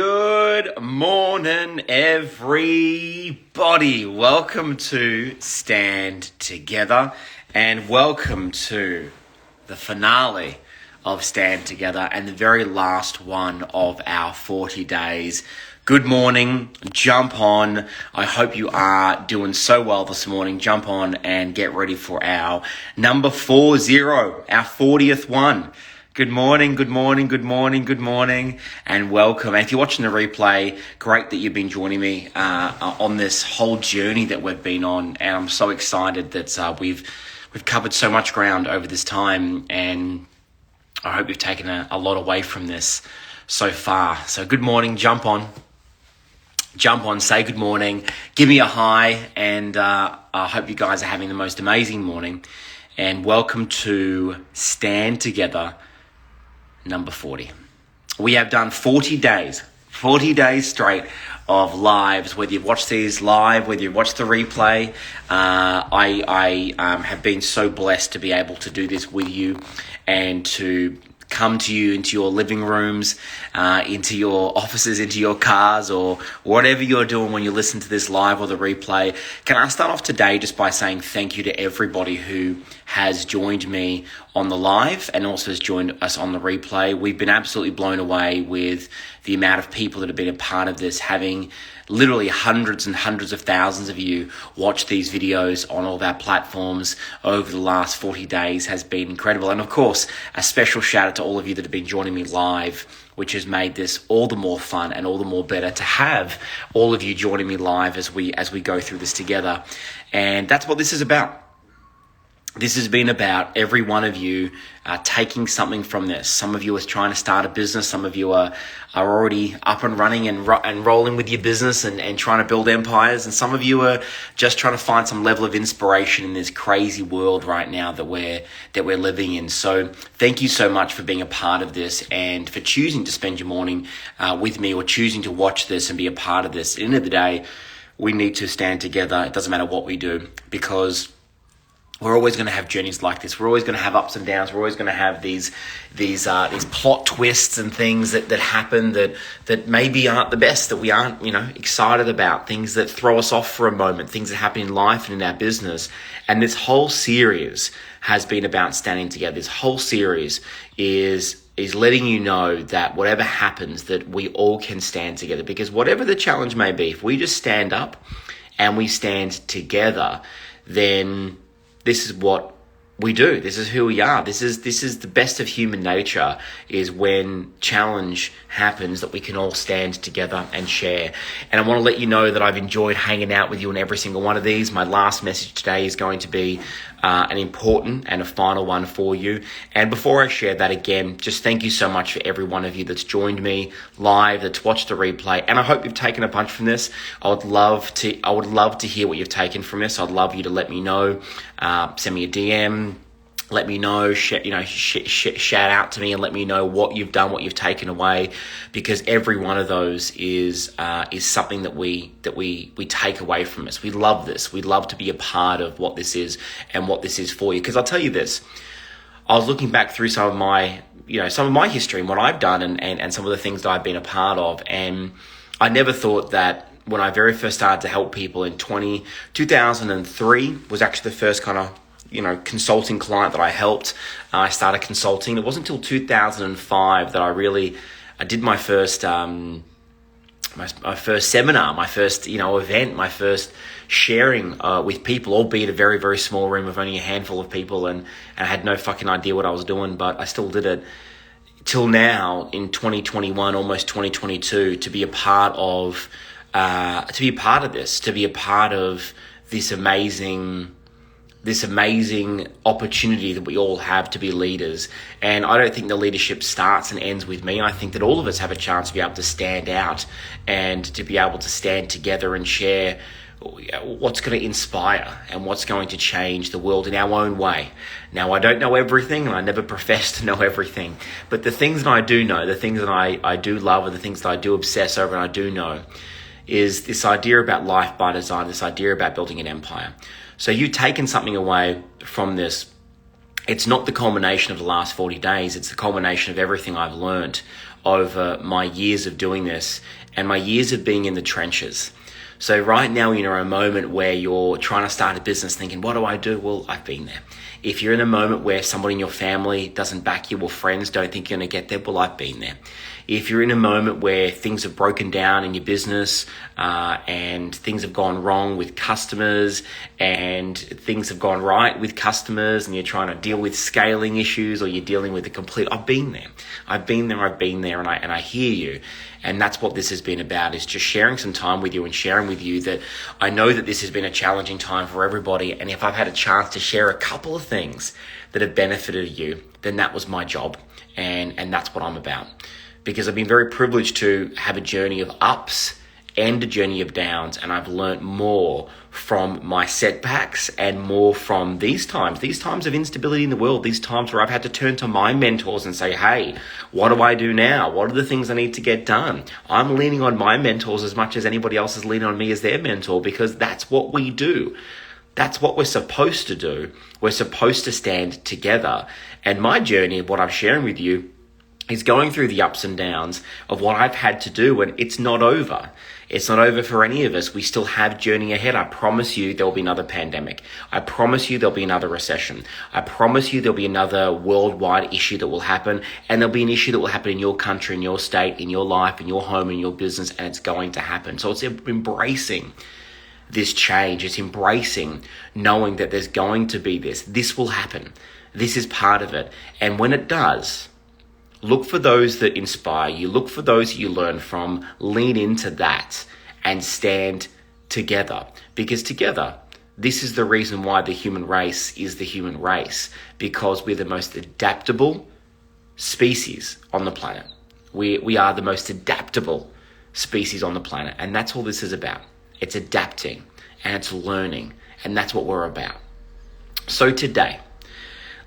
Good morning, everybody. Welcome to Stand Together and welcome to the finale of Stand Together and the very last one of our 40 days. Good morning, jump on. I hope you are doing so well this morning. Jump on and get ready for our number 40, our 40th one. Good morning, good morning, good morning, good morning, and welcome. And if you're watching the replay, great that you've been joining me on this whole journey that we've been on. And I'm so excited that we've covered so much ground over this time, and I hope you've taken a lot away from this so far. So good morning, jump on, say good morning, give me a hi, and I hope you guys are having the most amazing morning. And welcome to Stand Together number 40. We have done 40 days straight of lives. Whether you've watched these live, whether you've watched the replay, I have been so blessed to be able to do this with you and to come to you into your living rooms, into your offices, into your cars, or whatever you're doing when you listen to this live or the replay. Can I start off today just by saying thank you to everybody who has joined me on the live and also has joined us on the replay. We've been absolutely blown away with the amount of people that have been a part of this, having literally hundreds and hundreds of thousands of you watch these videos on all of our platforms over the last 40 days has been incredible. And of course, a special shout out to all of you that have been joining me live, which has made this all the more fun and all the more better to have all of you joining me live as we go through this together. And that's what this is about. This has been about every one of you taking something from this. Some of you are trying to start a business. Some of you are already up and running and rolling with your business and trying to build empires. And some of you are just trying to find some level of inspiration in this crazy world right now that we're living in. So thank you so much for being a part of this and for choosing to spend your morning with me, or choosing to watch this and be a part of this. At the end of the day, we need to stand together. It doesn't matter what we do, because we're always going to have journeys like this. We're always going to have ups and downs. We're always going to have these plot twists and things that happen that maybe aren't the best, that we aren't, excited about, things that throw us off for a moment, things that happen in life and in our business. And this whole series has been about standing together. This whole series is letting you know that whatever happens, that we all can stand together. Because whatever the challenge may be, if we just stand up and we stand together, then this is what we do. This is who we are. This is the best of human nature, is when challenge happens, that we can all stand together and share. And I want to let you know that I've enjoyed hanging out with you in every single one of these. My last message today is going to be an important and a final one for you. And before I share that, again, just thank you so much for every one of you that's joined me live, that's watched the replay. And I hope you've taken a bunch from this. I would love to hear what you've taken from this. I'd love you to let me know. Send me a DM. Let me know, shout out to me and let me know what you've done, what you've taken away, because every one of those is something that we take away from us. We love this. We love to be a part of what this is and what this is for you. Because I'll tell you this, I was looking back through some of my history and what I've done and some of the things that I've been a part of, and I never thought that when I very first started to help people in 2003 was actually the first kind of consulting client that I helped. I started consulting. It wasn't until 2005 that I did my first my first seminar, my first event, my first sharing with people, albeit a very, very small room of only a handful of people, and I had no fucking idea what I was doing, but I still did it. Till now, in 2021, almost 2022, to be a part of this amazing opportunity that we all have to be leaders. And I don't think the leadership starts and ends with me. I think that all of us have a chance to be able to stand out and to be able to stand together and share what's going to inspire and what's going to change the world in our own way. Now, I don't know everything, and I never profess to know everything, but the things that I do know, the things that I do love, and the things that I do obsess over and I do know, is this idea about life by design, this idea about building an empire. So you've taken something away from this. It's not the culmination of the last 40 days. It's the culmination of everything I've learned over my years of doing this and my years of being in the trenches. So right now, you're in a moment where you're trying to start a business thinking, what do I do? Well, I've been there. If you're in a moment where somebody in your family doesn't back you or friends don't think you're going to get there, well, I've been there. If you're in a moment where things have broken down in your business and things have gone wrong with customers and things have gone right with customers and you're trying to deal with scaling issues or you're dealing with I've been there. I've been there and I hear you. And that's what this has been about, is just sharing some time with you and sharing with you that I know that this has been a challenging time for everybody. And if I've had a chance to share a couple of things that have benefited you, then that was my job. And that's what I'm about. Because I've been very privileged to have a journey of ups and a journey of downs. And I've learned more from my setbacks and more from these times of instability in the world, these times where I've had to turn to my mentors and say, hey, what do I do now? What are the things I need to get done? I'm leaning on my mentors as much as anybody else is leaning on me as their mentor, because that's what we do. That's what we're supposed to do. We're supposed to stand together. And my journey, what I'm sharing with you, is going through the ups and downs of what I've had to do, and it's not over. It's not over for any of us. We still have journey ahead. I promise you there'll be another pandemic. I promise you there'll be another recession. I promise you there'll be another worldwide issue that will happen, and there'll be an issue that will happen in your country, in your state, in your life, in your home, in your business, and it's going to happen. So it's embracing this change. It's embracing knowing that there's going to be this. This will happen. This is part of it. And when it does, look for those that inspire you. Look for those you learn from. Lean into that and stand together. Because together, this is the reason why the human race is the human race. Because we're the most adaptable species on the planet. We are the most adaptable species on the planet. And that's all this is about. It's adapting and it's learning. And that's what we're about. So today,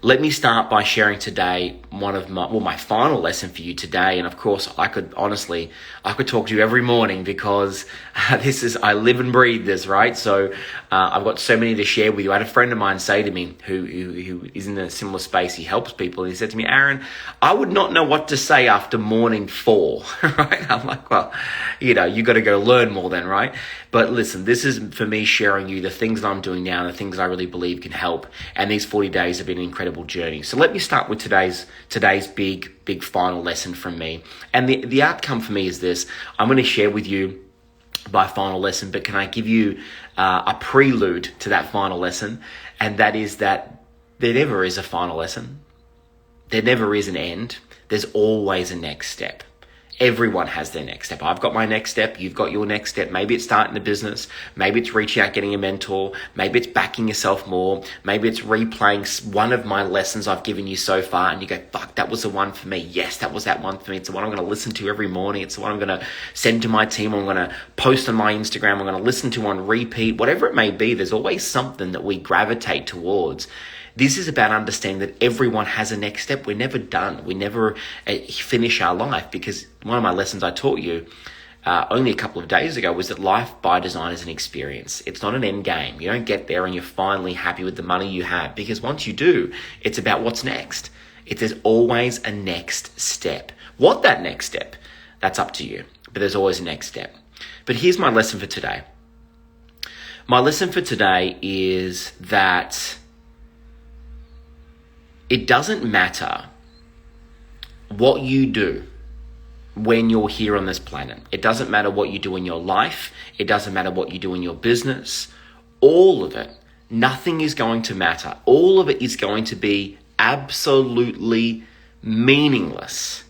let me start by sharing today my final lesson for you today. And of course, I could talk to you every morning because I live and breathe this, right? So I've got so many to share with you. I had a friend of mine say to me who is in a similar space. He helps people. And he said to me, Aaron, I would not know what to say after morning 4, right? I'm like, well, you got to go learn more then, right? But listen, this is for me sharing you the things that I'm doing now and the things I really believe can help. And these 40 days have been an incredible journey. So let me start with today's big final lesson from me. And the outcome for me is this. I'm going to share with you my final lesson, but can I give you a prelude to that final lesson? And that is that there never is a final lesson. There never is an end. There's always a next step. Everyone has their next step. I've got my next step. You've got your next step. Maybe it's starting a business. Maybe it's reaching out, getting a mentor. Maybe it's backing yourself more. Maybe it's replaying one of my lessons I've given you so far. And you go, fuck, that was the one for me. Yes, that was that one for me. It's the one I'm going to listen to every morning. It's the one I'm going to send to my team. I'm going to post on my Instagram. I'm going to listen to on repeat. Whatever it may be, there's always something that we gravitate towards. This is about understanding that everyone has a next step. We're never done. We never finish our life, because one of my lessons I taught you only a couple of days ago was that life by design is an experience. It's not an end game. You don't get there and you're finally happy with the money you have, because once you do, it's about what's next. There's always a next step. What that next step, that's up to you, but there's always a next step. But here's my lesson for today. My lesson for today is that it doesn't matter what you do when you're here on this planet. It doesn't matter what you do in your life. It doesn't matter what you do in your business. All of it, nothing is going to matter. All of it is going to be absolutely meaningless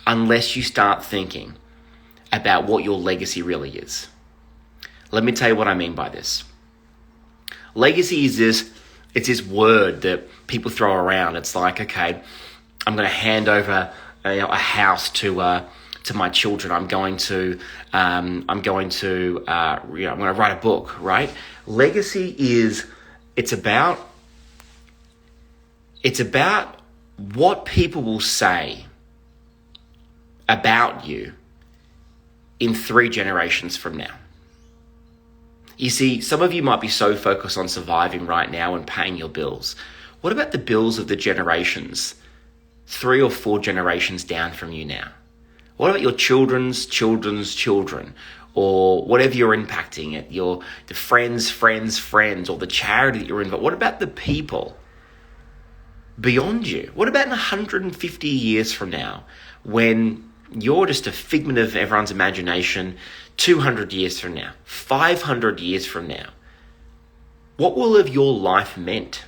unless you start thinking about what your legacy really is. Let me tell you what I mean by this. Legacy is it's this word that people throw around. It's like, okay, I'm going to hand over a house to my children. I'm going to write a book, right? Legacy it's about what people will say about you in 3 generations from now. You see, some of you might be so focused on surviving right now and paying your bills. What about the bills of the generations 3 or 4 generations down from you now? What about your children's children's children, or whatever you're impacting it, the friends, or the charity that you're in? But what about the people beyond you? What about in 150 years from now, when you're just a figment of everyone's imagination? 200 years from now, 500 years from now, what will have your life meant?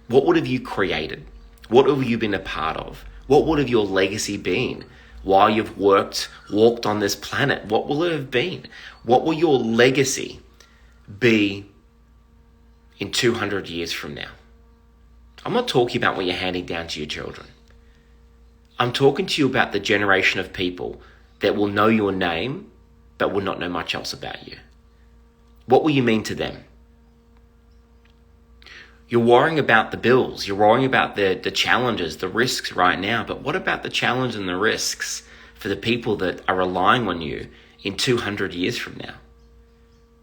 What would have you created? What have you been a part of? What would have your legacy been while you've walked on this planet? What will it have been? What will your legacy be in 200 years from now? I'm not talking about what you're handing down to your children. I'm talking to you about the generation of people that will know your name but will not know much else about you. What will you mean to them? You're worrying about the bills. You're worrying about the challenges, the risks right now. But what about the challenge and the risks for the people that are relying on you in 200 years from now?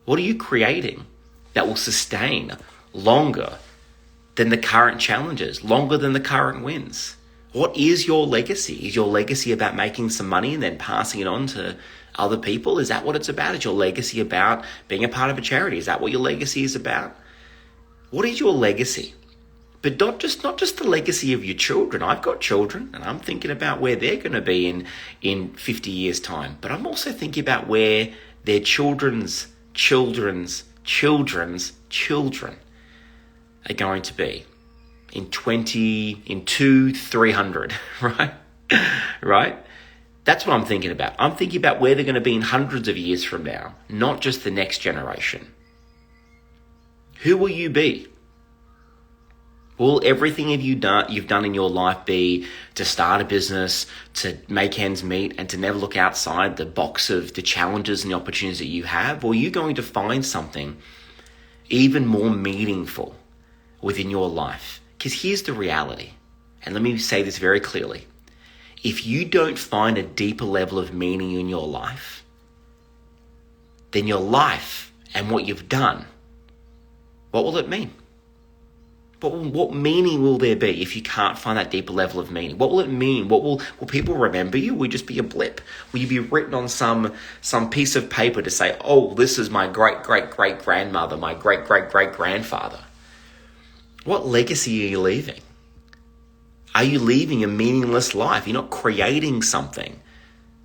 What are you creating that will sustain longer than the current challenges, longer than the current wins? What is your legacy? Is your legacy about making some money and then passing it on to other people? Is that what it's about? Is your legacy about being a part of a charity? Is that what your legacy is about? What is your legacy? But not just the legacy of your children. I've got children and I'm thinking about where they're going to be in 50 years' time. But I'm also thinking about where their children's children's children's children are going to be in 300, right? Right? That's what I'm thinking about. I'm thinking about where they're going to be in hundreds of years from now, not just the next generation. Who will you be? Will everything you've done in your life be to start a business, to make ends meet, and to never look outside the box of the challenges and the opportunities that you have? Or are you going to find something even more meaningful within your life? Because here's the reality, and let me say this very clearly. If you don't find a deeper level of meaning in your life, then your life and what you've done, what will it mean? What meaning will there be if you can't find that deeper level of meaning? What will it mean? Will people remember you? Will you just be a blip? Will you be written on some piece of paper to say, oh, this is my great-great-great-grandmother, my great-great-great-grandfather? What legacy are you leaving? Are you leaving a meaningless life? You're not creating something.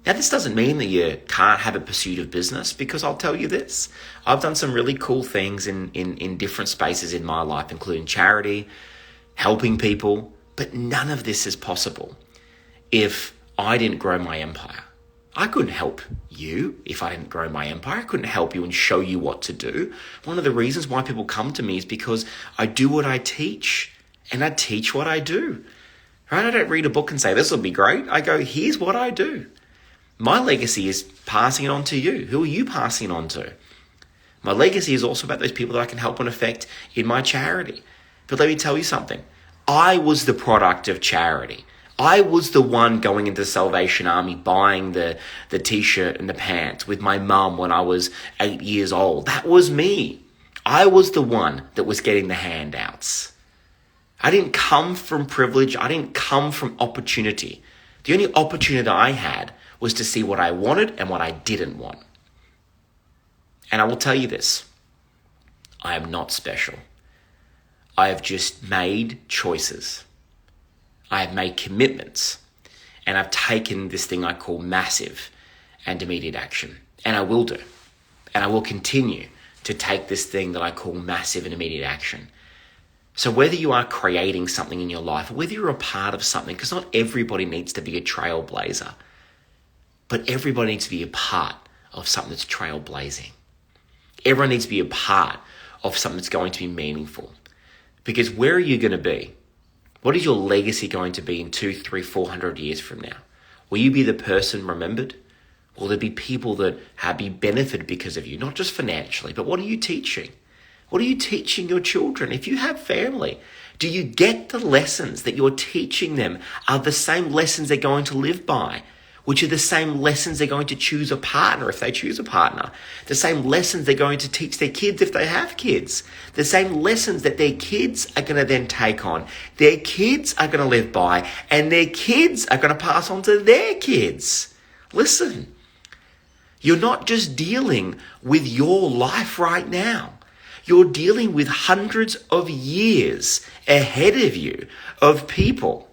Now, this doesn't mean that you can't have a pursuit of business, because I'll tell you this. I've done some really cool things in different spaces in my life, including charity, helping people, but none of this is possible if I didn't grow my empire. I couldn't help you if I didn't grow my empire. I couldn't help you and show you what to do. One of the reasons why people come to me is because I do what I teach, and I teach what I do. Right? I don't read a book and say, this will be great. I go, here's what I do. My legacy is passing it on to you. Who are you passing it on to? My legacy is also about those people that I can help and affect in my charity. But let me tell you something. I was the product of charity. I was the one going into the Salvation Army buying the t-shirt and the pants with my mum when I was 8 years old. That was me. I was the one that was getting the handouts. I didn't come from privilege. I didn't come from opportunity. The only opportunity that I had was to see what I wanted and what I didn't want. And I will tell you this, I am not special. I have just made choices. I have made commitments, and I've taken this thing I call massive and immediate action. And I will do. And I will continue to take this thing that I call massive and immediate action. So whether you are creating something in your life, or whether you're a part of something, because not everybody needs to be a trailblazer, but everybody needs to be a part of something that's trailblazing. Everyone needs to be a part of something that's going to be meaningful. Because where are you going to be? What is your legacy going to be in 200, 300, 400 years from now? Will you be the person remembered? Will there be people that have benefited because of you? Not just financially, but what are you teaching? What are you teaching your children? If you have family, do you get the lessons that you're teaching them are the same lessons they're going to live by? which are the same lessons they're going to choose a partner if they choose a partner. The same lessons they're going to teach their kids if they have kids. The same lessons that their kids are going to then take on. Their kids are going to live by, and their kids are going to pass on to their kids. Listen, you're not just dealing with your life right now. You're dealing with hundreds of years ahead of you of people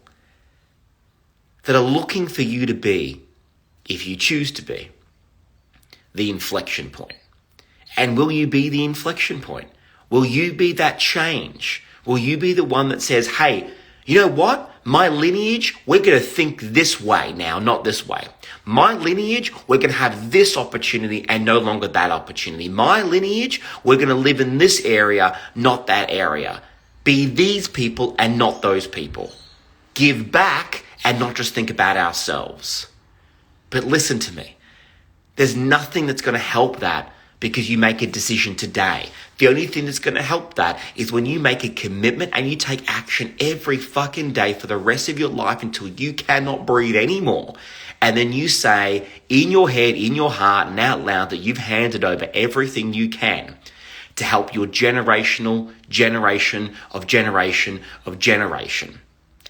that are looking for you to be, if you choose to be, the inflection point. And will you be the inflection point? Will you be that change? Will you be the one that says, hey, you know what? My lineage, we're going to think this way now, not this way. My lineage, we're going to have this opportunity and no longer that opportunity. My lineage, we're going to live in this area, not that area. Be these people and not those people. Give back and not just think about ourselves. But listen to me. There's nothing that's going to help that because you make a decision today. The only thing that's going to help that is when you make a commitment and you take action every fucking day for the rest of your life until you cannot breathe anymore. And then you say in your head, in your heart, and out loud that you've handed over everything you can to help your generation of generation.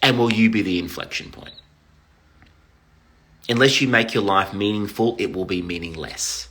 And will you be the inflection point? Unless you make your life meaningful, it will be meaningless.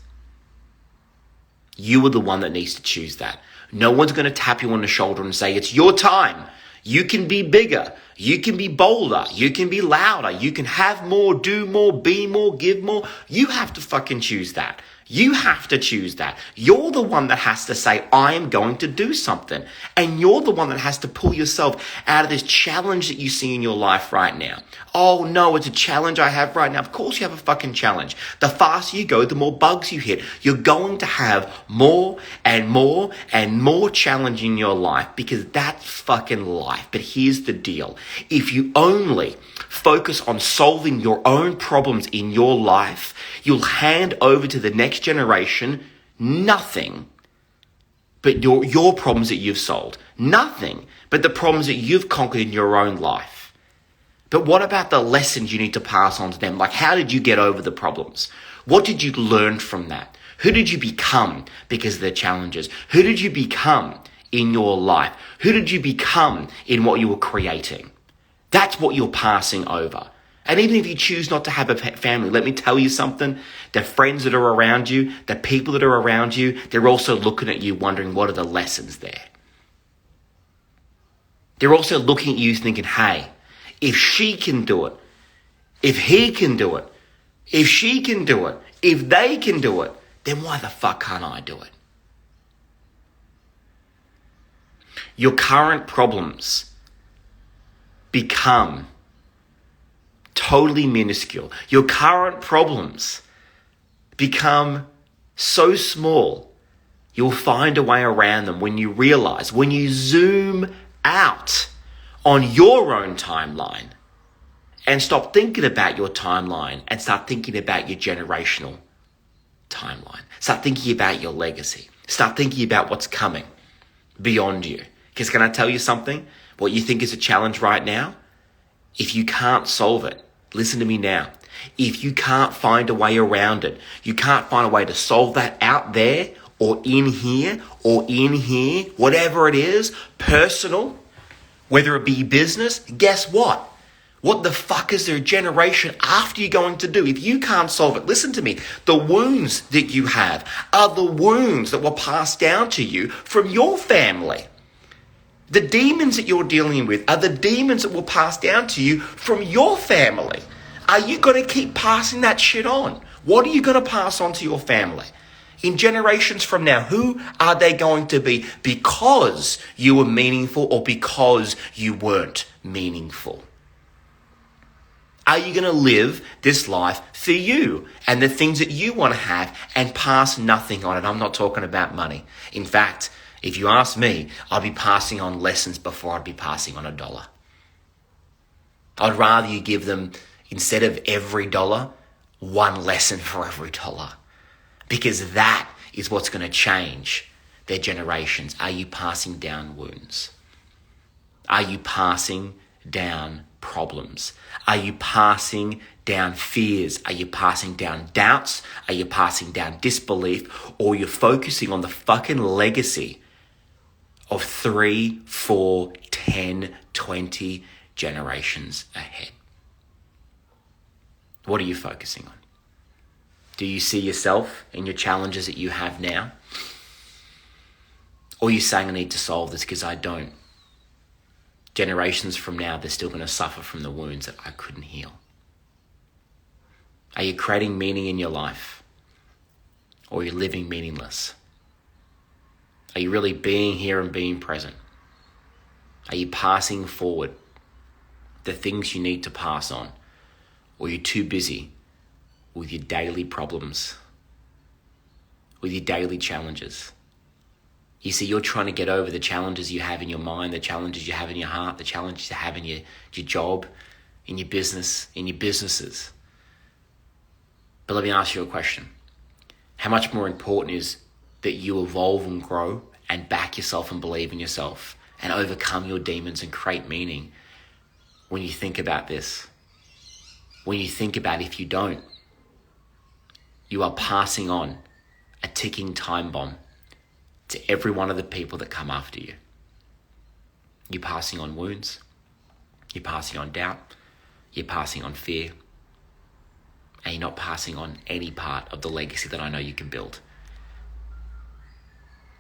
You are the one that needs to choose that. No one's going to tap you on the shoulder and say, it's your time. You can be bigger. You can be bolder. You can be louder. You can have more, do more, be more, give more. You have to fucking choose that. You have to choose that. You're the one that has to say, I am going to do something. And you're the one that has to pull yourself out of this challenge that you see in your life right now. Oh no, it's a challenge I have right now. Of course you have a fucking challenge. The faster you go, the more bugs you hit. You're going to have more and more and more challenge in your life because that's fucking life. But here's the deal. If you only focus on solving your own problems in your life, you'll hand over to the next generation nothing but your problems that you've solved. Nothing but the problems that you've conquered in your own life. But what about the lessons you need to pass on to them? Like, how did you get over the problems? What did you learn from that? Who did you become because of the challenges? Who did you become in your life? Who did you become in what you were creating? That's what you're passing over. And even if you choose not to have a family, let me tell you something. The friends that are around you, the people that are around you, they're also looking at you wondering, what are the lessons there? They're also looking at you thinking, hey, if she can do it, if he can do it, if she can do it, if they can do it, then why the fuck can't I do it? Your current problems become totally minuscule. Your current problems become so small, you'll find a way around them when you realize, when you zoom out on your own timeline and stop thinking about your timeline and start thinking about your generational timeline. Start thinking about your legacy. Start thinking about what's coming beyond you. Because can I tell you something? What you think is a challenge right now, if you can't solve it, listen to me now. If you can't find a way around it, you can't find a way to solve that out there or in here, whatever it is, personal, whether it be business, guess what? What the fuck is their generation after you going to do? If you can't solve it, listen to me. The wounds that you have are the wounds that were passed down to you from your family. The demons that you're dealing with are the demons that will pass down to you from your family. Are you going to keep passing that shit on? What are you going to pass on to your family? In generations from now, who are they going to be because you were meaningful or because you weren't meaningful? Are you going to live this life for you and the things that you want to have and pass nothing on it? I'm not talking about money. In fact, if you ask me, I'd be passing on lessons before I'd be passing on $1. I'd rather you give them, instead of every dollar, one lesson for every dollar. Because that is what's going to change their generations. Are you passing down wounds? Are you passing down problems? Are you passing down fears? Are you passing down doubts? Are you passing down disbelief? Or you're focusing on the fucking legacy of 3, 4, 10, 20 generations ahead? What are you focusing on? Do you see yourself in your challenges that you have now? Or are you saying, I need to solve this because I don't? Generations from now, they're still going to suffer from the wounds that I couldn't heal. Are you creating meaning in your life? Or are you living meaningless? Are you really being here and being present? Are you passing forward the things you need to pass on? Or are you too busy with your daily problems, with your daily challenges? You see, you're trying to get over the challenges you have in your mind, the challenges you have in your heart, the challenges you have in your job, in your business, in your businesses. But let me ask you a question. How much more important is that you evolve and grow and back yourself and believe in yourself and overcome your demons and create meaning when you think about this? When you think about if you don't, you are passing on a ticking time bomb to every one of the people that come after you. You're passing on wounds. You're passing on doubt. You're passing on fear. And you're not passing on any part of the legacy that I know you can build.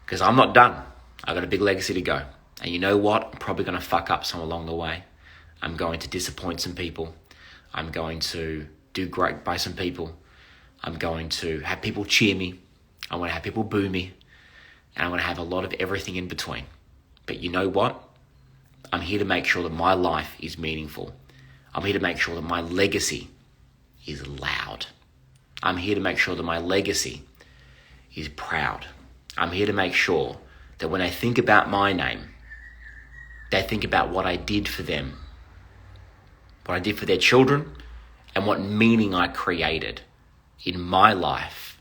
Because I'm not done. I've got a big legacy to go. And you know what? I'm probably going to fuck up some along the way. I'm going to disappoint some people. I'm going to do great by some people. I'm going to have people cheer me. I'm going to have people boo me. And I'm going to have a lot of everything in between. But you know what? I'm here to make sure that my life is meaningful. I'm here to make sure that my legacy is loud. I'm here to make sure that my legacy is proud. I'm here to make sure that when they think about my name, they think about what I did for them, what I did for their children, and what meaning I created in my life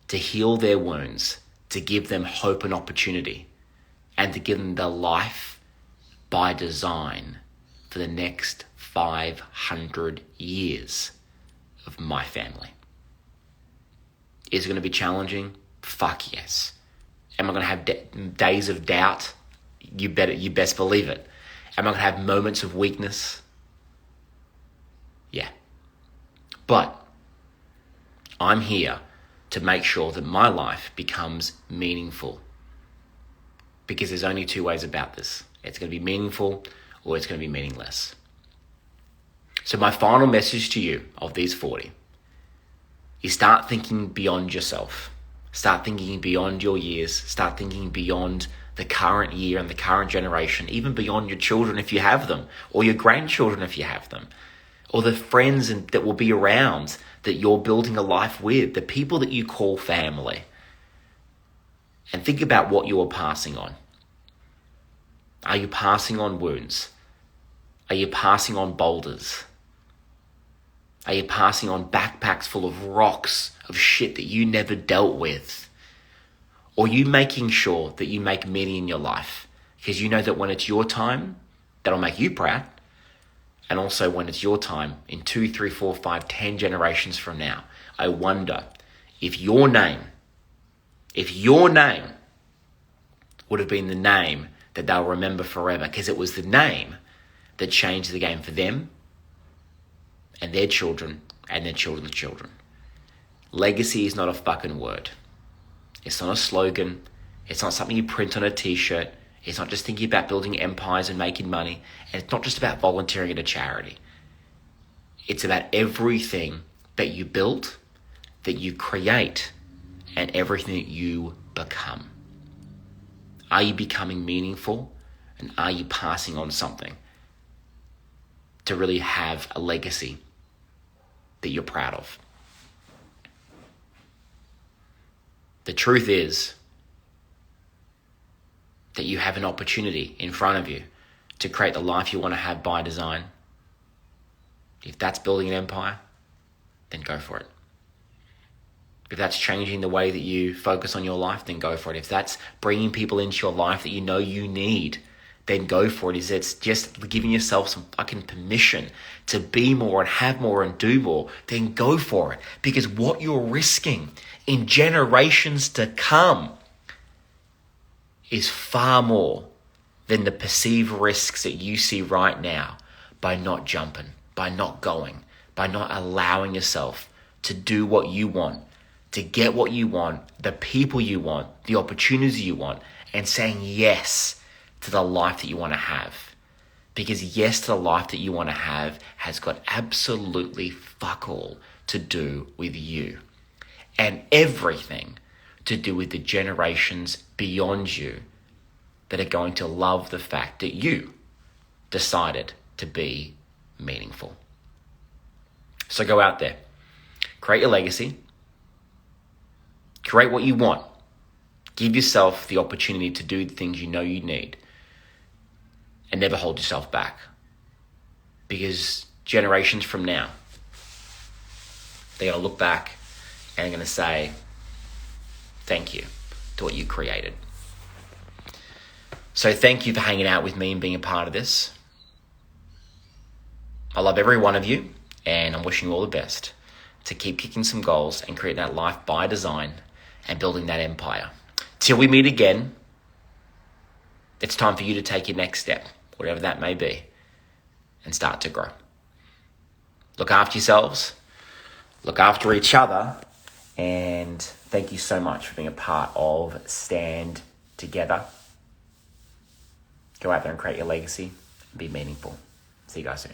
to heal their wounds, to give them hope and opportunity, and to give them the life by design for the next 500 years of my family. Is it going to be challenging? Fuck yes. Am I going to have days of doubt? You best believe it. Am I going to have moments of weakness? Yeah. But I'm here to make sure that my life becomes meaningful. Because there's only two ways about this. It's going to be meaningful or it's going to be meaningless. So my final message to you of these 40 is start thinking beyond yourself. Start thinking beyond your years. Start thinking beyond the current year and the current generation, even beyond your children if you have them, or your grandchildren if you have them, or the friends that will be around that you're building a life with, the people that you call family. And think about what you are passing on. Are you passing on wounds? Are you passing on boulders? Are you passing on backpacks full of rocks, of shit that you never dealt with? Or are you making sure that you make meaning in your life? Because you know that when it's your time, that'll make you proud. And also when it's your time, in 2, 3, 4, 5, 10 generations from now, I wonder if your name would have been the name that they'll remember forever, because it was the name that changed the game for them and their children and their children's children. Legacy is not a fucking word. It's not a slogan. It's not something you print on a t-shirt. It's not just thinking about building empires and making money. And it's not just about volunteering at a charity. It's about everything that you build, that you create, and everything that you become. Are you becoming meaningful? And are you passing on something to really have a legacy that you're proud of? The truth is that you have an opportunity in front of you to create the life you want to have by design. If that's building an empire, then go for it. If that's changing the way that you focus on your life, then go for it. If that's bringing people into your life that you know you need, then go for it. It's just giving yourself some fucking permission to be more and have more and do more, then go for it. Because what you're risking in generations to come is far more than the perceived risks that you see right now by not jumping, by not going, by not allowing yourself to do what you want, to get what you want, the people you want, the opportunities you want, and saying yes to the life that you want to have. Because yes to the life that you want to have has got absolutely fuck all to do with you, and everything to do with the generations beyond you that are going to love the fact that you decided to be meaningful. So go out there, create your legacy, create what you want, give yourself the opportunity to do the things you know you need, and never hold yourself back. Because generations from now, they're going to look back and they're going to say, thank you to what you created. So thank you for hanging out with me and being a part of this. I love every one of you, and I'm wishing you all the best to keep kicking some goals and creating that life by design and building that empire. Till we meet again, it's time for you to take your next step, whatever that may be, and start to grow. Look after yourselves, look after each other, and thank you so much for being a part of Stand Together. Go out there and create your legacy and be meaningful. See you guys soon.